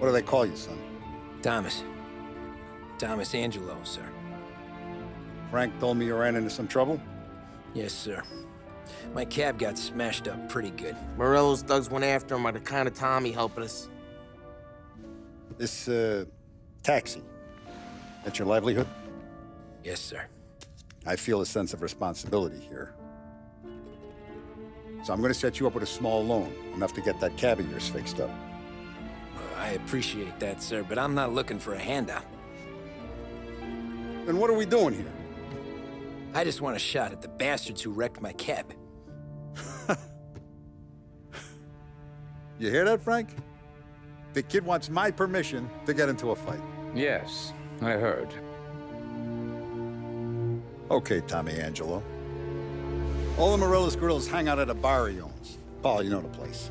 What do they call you, son? Thomas. Thomas Angelo, sir. Frank told me you ran into some trouble? Yes, sir. My cab got smashed up pretty good. Morello's thugs went after him on account of Tommy helping us. This, taxi, that's your livelihood? Yes, sir. I feel a sense of responsibility here. So I'm gonna set you up with a small loan, enough to get that cab of yours fixed up. I appreciate that, sir, but I'm not looking for a handout. Then what are we doing here? I just want a shot at the bastards who wrecked my cab. You hear that, Frank? The kid wants my permission to get into a fight. Yes, I heard. Okay, Tommy Angelo. All the Morello's girls hang out at a bar he owns. Paul, you know the place.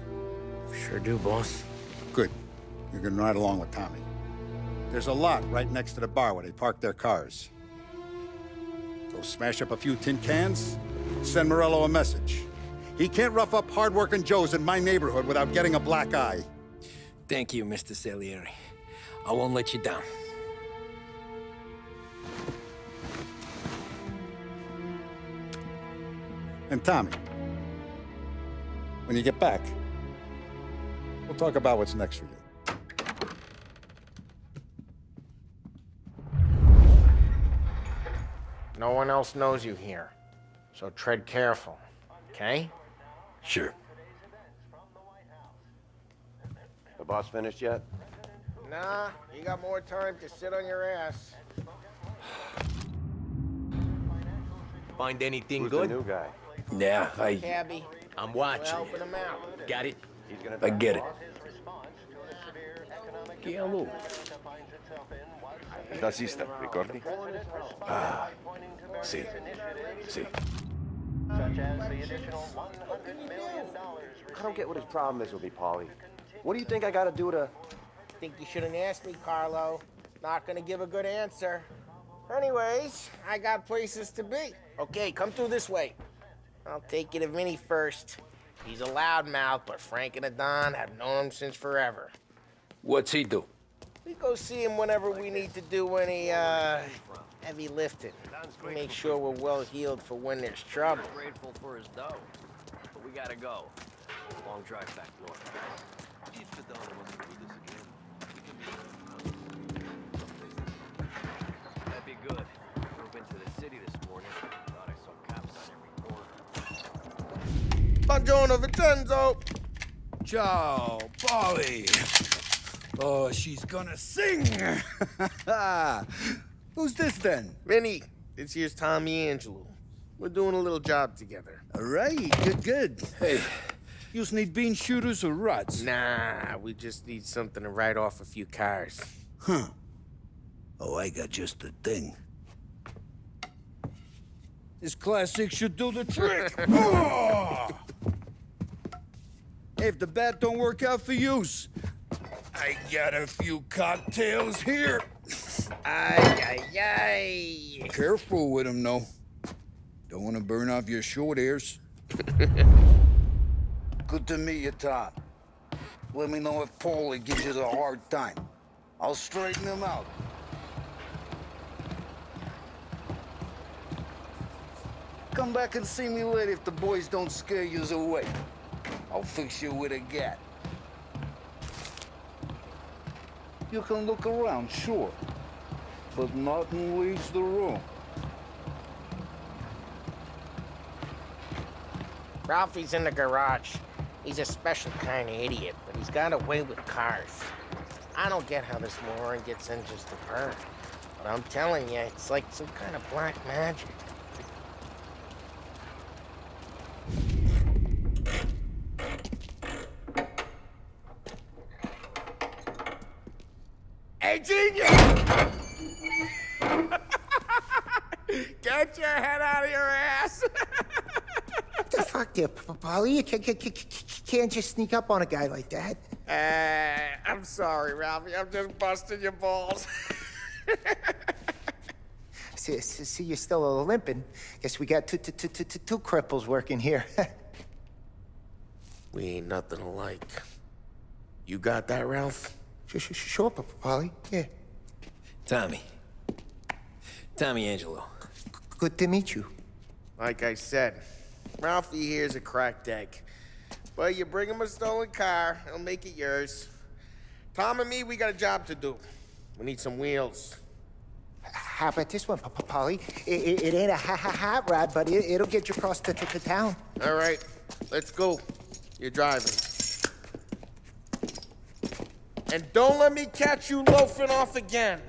Sure do, boss. Good. You're gonna ride along with Tommy. There's a lot right next to the bar where they park their cars. Go smash up a few tin cans, send Morello a message. He can't rough up hard-working Joes in my neighborhood without getting a black eye. Thank you, Mr. Salieri. I won't let you down. And Tommy, when you get back, we'll talk about what's next for you. No one else knows you here, so tread careful, okay? Sure. The boss finished yet? Nah, you got more time to sit on your ass. Find anything Who's good? the new guy? Yeah, Cabby, I'm we're watching. helping him out. Got it? He's gonna I get it. Che allora? Da assista, ricordi? Ah, sì, sì. I don't get what his problem is with me, Paulie. What do you think I gotta do to... Think you shouldn't ask me, Carlo. Not gonna give a good answer. Anyways, I got places to be. Okay, come through this way. I'll take you to Vinny first. He's a loudmouth, but Frank and the Don have known him since forever. What's he do? We go see him whenever we need to do any, heavy lifting. We make sure we're well healed for when there's trouble. Grateful for his dough, but we gotta go. Long drive back north. If the Don wants to do this again, we can be. That'd be good. Drove into the city this morning. Thought I saw cops on every corner. Buongiorno, Vincenzo! Ciao, Polly. Oh, she's gonna sing. Who's this then? Vinny, this here's Tommy Angelo. We're doing a little job together. All right, good. Hey, you need bean shooters or rods? Nah, we just need something to write off a few cars. Huh. Oh, I got just the thing. This classic should do the trick. Oh! Hey, if the bat don't work out for use, I got a few cocktails here. Ay. Careful with them, though. Don't want to burn off your short hairs. Good to meet you, Tom. Let me know if Paulie gives you the hard time. I'll straighten him out. Come back and see me later if the boys don't scare you away. I'll fix you with a gat. You can look around, sure, but nothing leaves the room. Ralphie's in the garage. He's a special kind of idiot, but he's got a way with cars. I don't get how this moron gets in just to burn. But I'm telling you, it's like some kind of black magic. Hey, genius! Get your head out of your ass! What the fuck there, Paulie? You can't just sneak up on a guy like that. I'm sorry, Ralphie. I'm just busting your balls. See, you're still limping. Guess we got two cripples working here. We ain't nothing alike. You got that, Ralph? Sure, Polly. Yeah. Tommy. Tommy Angelo. Good to meet you. Like I said, Ralphie here's a cracked egg. But you bring him a stolen car, he'll make it yours. Tom and me, we got a job to do. We need some wheels. How about this one, Polly? It ain't a hot rod, but it'll get you across to town. All right, let's go. You're driving. And don't let me catch you loafing off again.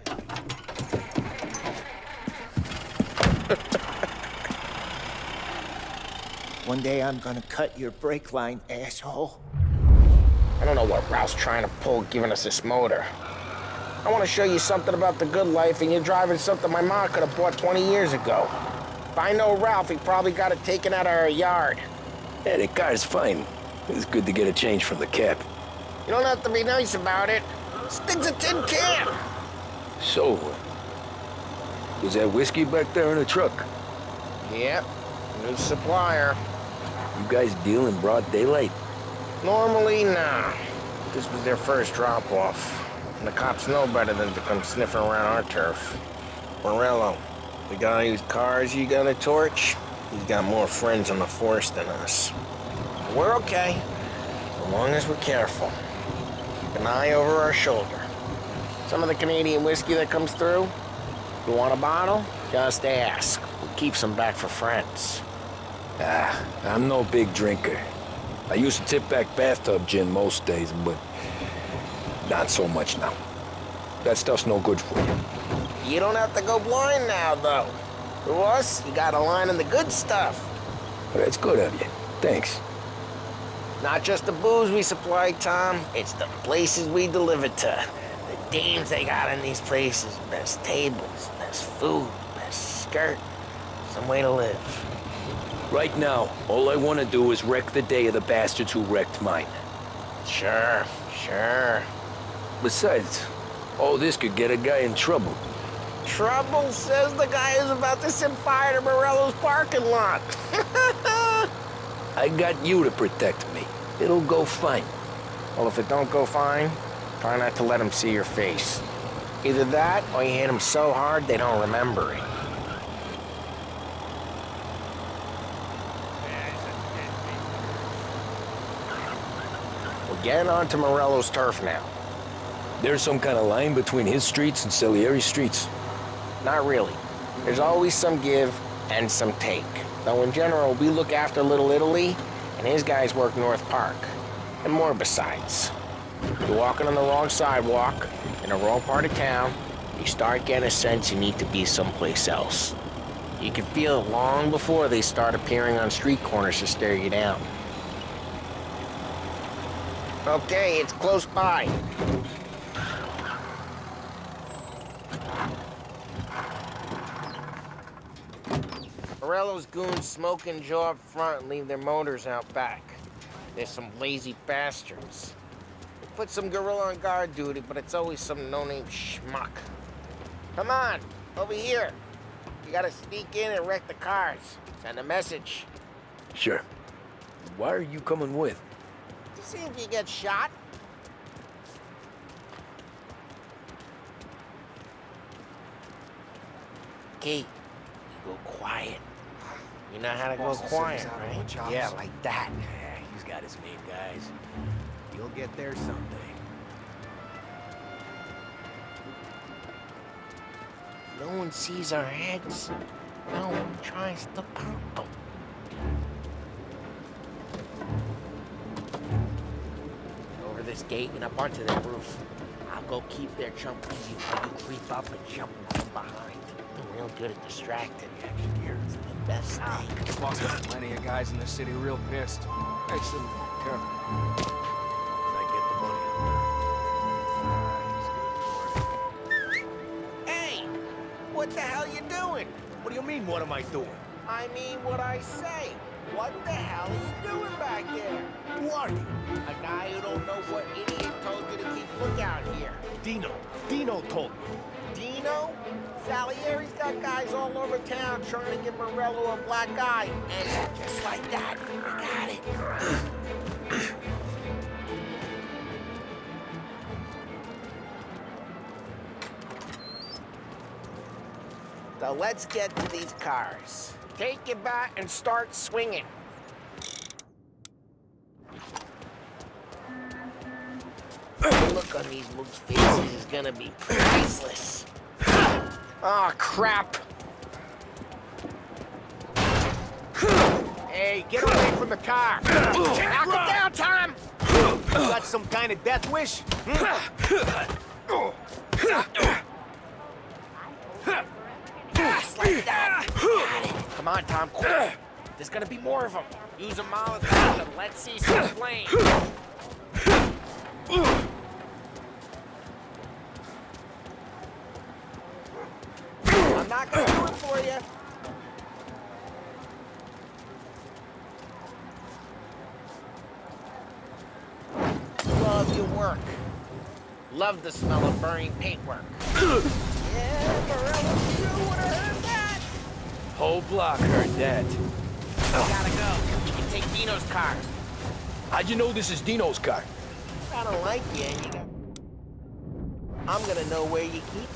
One day I'm gonna cut your brake line, asshole. I don't know what Ralph's trying to pull giving us this motor. I want to show you something about the good life, and you're driving something my mom could have bought 20 years ago. If I know Ralph, he probably got it taken out of our yard. Yeah, the car's fine. It's good to get a change from the cab. You don't have to be nice about it. Stig's a tin can. So, was that whiskey back there in the truck? Yep, new supplier. You guys deal in broad daylight? Normally, nah. This was their first drop-off. And the cops know better than to come sniffing around our turf. Morello, the guy whose cars you got a torch, he's got more friends on the force than us. We're okay, as long as we're careful. Keep an eye over our shoulder. Some of the Canadian whiskey that comes through, you want a bottle? Just ask. We keep some back for friends. I'm no big drinker. I used to tip back bathtub gin most days, but not so much now. That stuff's no good for you. You don't have to go blind now, though. To us, you got a line in the good stuff. But that's good of you. Thanks. Not just the booze we supply, Tom. It's the places we deliver to. The dames they got in these places. Best tables, best food, best skirt. Some way to live. Right now, all I want to do is wreck the day of the bastards who wrecked mine. Sure. Besides, all this could get a guy in trouble. Trouble, says the guy who's about to set fire to Morello's parking lot. I got you to protect me. It'll go fine. Well, if it don't go fine, try not to let them see your face. Either that, or you hit them so hard they don't remember it. We're getting onto Morello's turf now. There's some kind of line between his streets and Salieri's streets. Not really. There's always some give and some take. Though in general, we look after Little Italy, and his guys work North Park. And more besides. You're walking on the wrong sidewalk, in the wrong part of town, you start getting a sense you need to be someplace else. You can feel it long before they start appearing on street corners to stare you down. Okay, it's close by. Morello's goons smoke and jaw up front and leave their motors out back. They're some lazy bastards. They put some gorilla on guard duty, but it's always some no-name schmuck. Come on, over here. You gotta sneak in and wreck the cars. Send a message. Sure. Why are you coming with? To see if you get shot. Okay, you go quiet. You know how to go quiet, right? Yeah, like that. Yeah, he's got his main guys. You'll get there someday. No one sees our heads. No one tries to pump them. Over this gate and up onto their roof. I'll go keep their chump easy while you creep up and jump from behind. I'm real good at distracting. Here, it's the best thing. Boss got plenty of guys in the city real pissed. Hey, so careful. As I get the money. Hey! What the hell you doing? What do you mean, what am I doing? I mean what I say. What the hell are you doing back there? Who are you? A guy who don't know what idiot told you to keep lookout here. Dino. Dino told me. Dino? Salieri's got guys all over town trying to give Morello a black eye. And just like that, we got it. So let's get to these cars. Take your bat and start swinging. The look on these mooks' faces is gonna be priceless. Oh, crap. Hey, get away from the car! Knock it down, Tom! You got some kind of death wish? Just like that. Come on, Tom, quick. There's gonna be more of them. Use a Molotov and let's see some flame. I'm not gonna do it for you. Love your work. Love the smell of burning paintwork. Yeah, Morello sure would have heard that. Whole block heard that. I gotta go. You can take Dino's car. How'd you know this is Dino's car? I don't like you, and you got... I'm gonna know where you keep.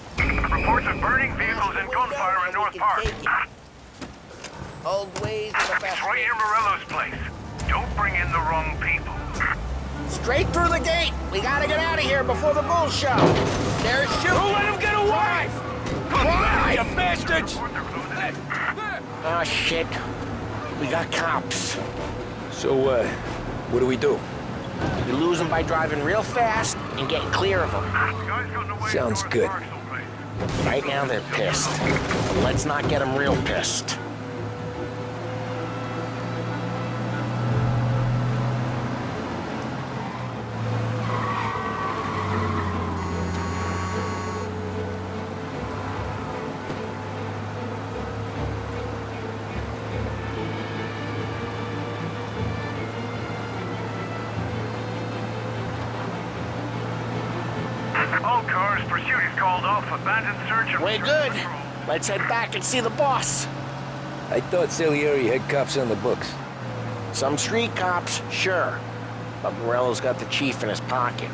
Reports of burning vehicles and gunfire in North Park. Old ways are the best. It's right in Morello's place. Don't bring in the wrong people. Straight through the gate. We gotta get out of here before the bulls show. There's shoot. Don't let him get away! Drive! You bastards! Oh, shit. We got cops. So, what do we do? You lose them by driving real fast and getting clear of them. Sounds good. Right now they're pissed. But let's not get them real pissed. All cars, pursuit is called off. Abandoned search of... We're good. Let's head back and see the boss. I thought Salieri had cops on the books. Some street cops, sure. But Morello's got the chief in his pocket.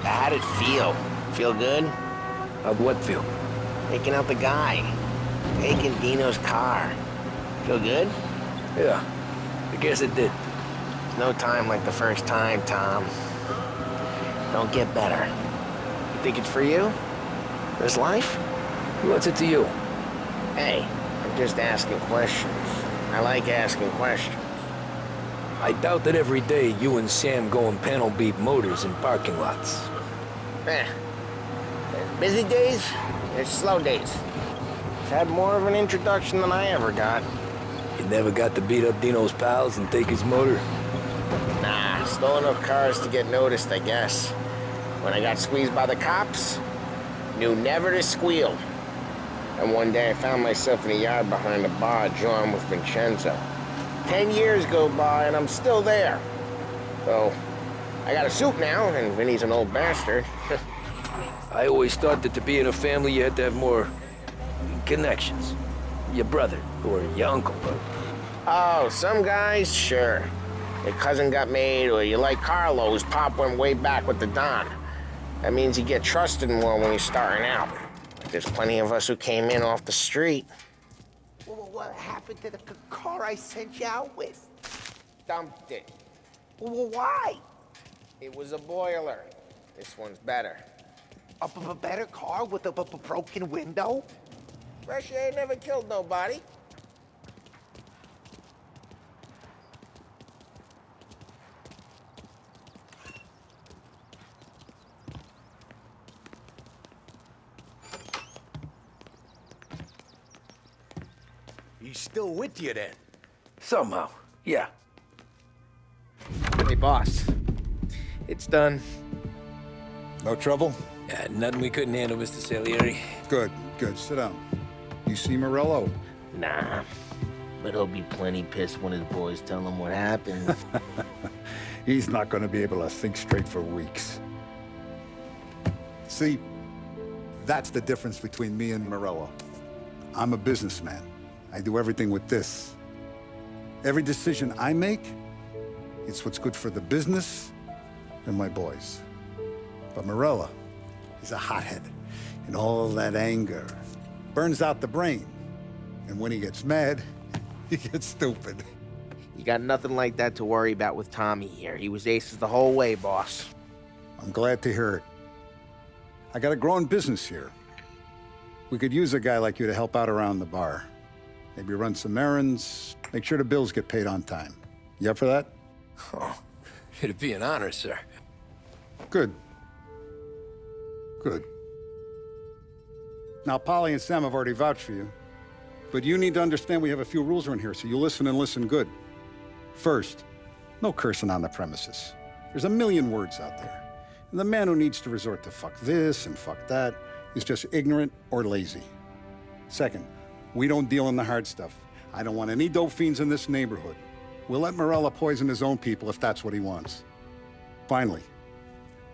How'd it feel? Feel good? How'd what feel? Taking out the guy. Taking Dino's car. Feel good? Yeah, I guess it did. No time like the first time, Tom. Don't get better. You think it's for you? This life? What's it to you? Hey, I'm just asking questions. I like asking questions. I doubt that every day you and Sam go and panel beat motors in parking lots. There's busy days, there's slow days. I've had more of an introduction than I ever got. You never got to beat up Dino's pals and take his motor? Nah, stole enough cars to get noticed, I guess. When I got squeezed by the cops, knew never to squeal. And one day I found myself in a yard behind a bar drawn with Vincenzo. 10 years go by and I'm still there. So, I got a suit now, and Vinny's an old bastard. I always thought that to be in a family you had to have more connections. Your brother, or your uncle. Oh, some guys, sure. Your cousin got made, or you like Carlo, whose pop went way back with the Don. That means you get trusted more when you're starting out. There's plenty of us who came in off the street. Well, what happened to the car I sent you out with? Dumped it. Well, why? It was a boiler. This one's better. A better car with a broken window? Fresh air never killed nobody. He's still with you then? Somehow, yeah. Hey, boss. It's done. No trouble? Yeah, nothing we couldn't handle, Mr. Salieri. Good, good. Sit down. You see Morello? Nah, but he'll be plenty pissed when his boys tell him what happened. He's not going to be able to think straight for weeks. See, that's the difference between me and Morello. I'm a businessman. I do everything with this. Every decision I make, it's what's good for the business and my boys. But Morello, He's a hothead. And all that anger burns out the brain. And when he gets mad, he gets stupid. You got nothing like that to worry about with Tommy here. He was aces the whole way, boss. I'm glad to hear it. I got a growing business here. We could use a guy like you to help out around the bar. Maybe run some errands, make sure the bills get paid on time. You up for that? Oh, it'd be an honor, sir. Good. Good. Now, Polly and Sam have already vouched for you. But you need to understand we have a few rules around here, so you listen and listen good. First, no cursing on the premises. There's a million words out there. And the man who needs to resort to fuck this and fuck that is just ignorant or lazy. Second, we don't deal in the hard stuff. I don't want any dope fiends in this neighborhood. We'll let Morella poison his own people if that's what he wants. Finally,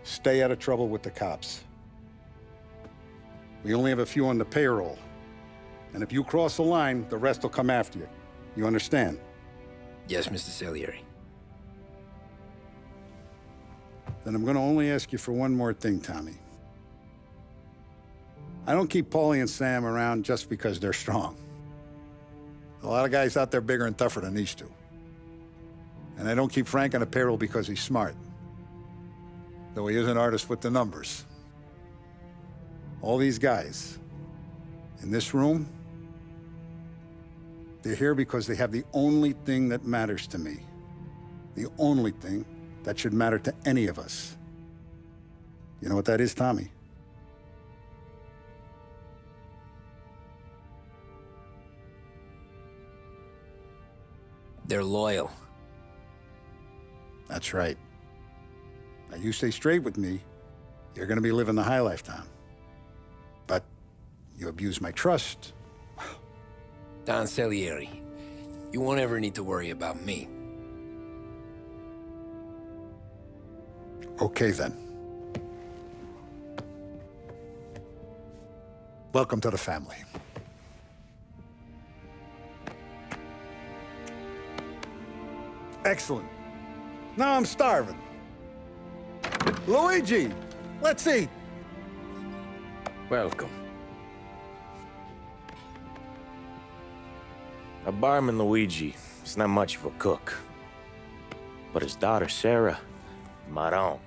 stay out of trouble with the cops. We only have a few on the payroll. And if you cross the line, the rest will come after you. You understand? Yes, Mr. Salieri. Then I'm gonna only ask you for one more thing, Tommy. I don't keep Paulie and Sam around just because they're strong. A lot of guys out there bigger and tougher than these two. And I don't keep Frank on the payroll because he's smart. Though he is an artist with the numbers. All these guys in this room, they're here because they have the only thing that matters to me. The only thing that should matter to any of us. You know what that is, Tommy? They're loyal. That's right. Now you stay straight with me, you're gonna be living the high life, Tom. But you abuse my trust. Don Salieri, you won't ever need to worry about me. Okay, then. Welcome to the family. Excellent. Now I'm starving. Luigi, let's eat. Welcome. A barman Luigi is not much of a cook. But his daughter Sarah, Maron.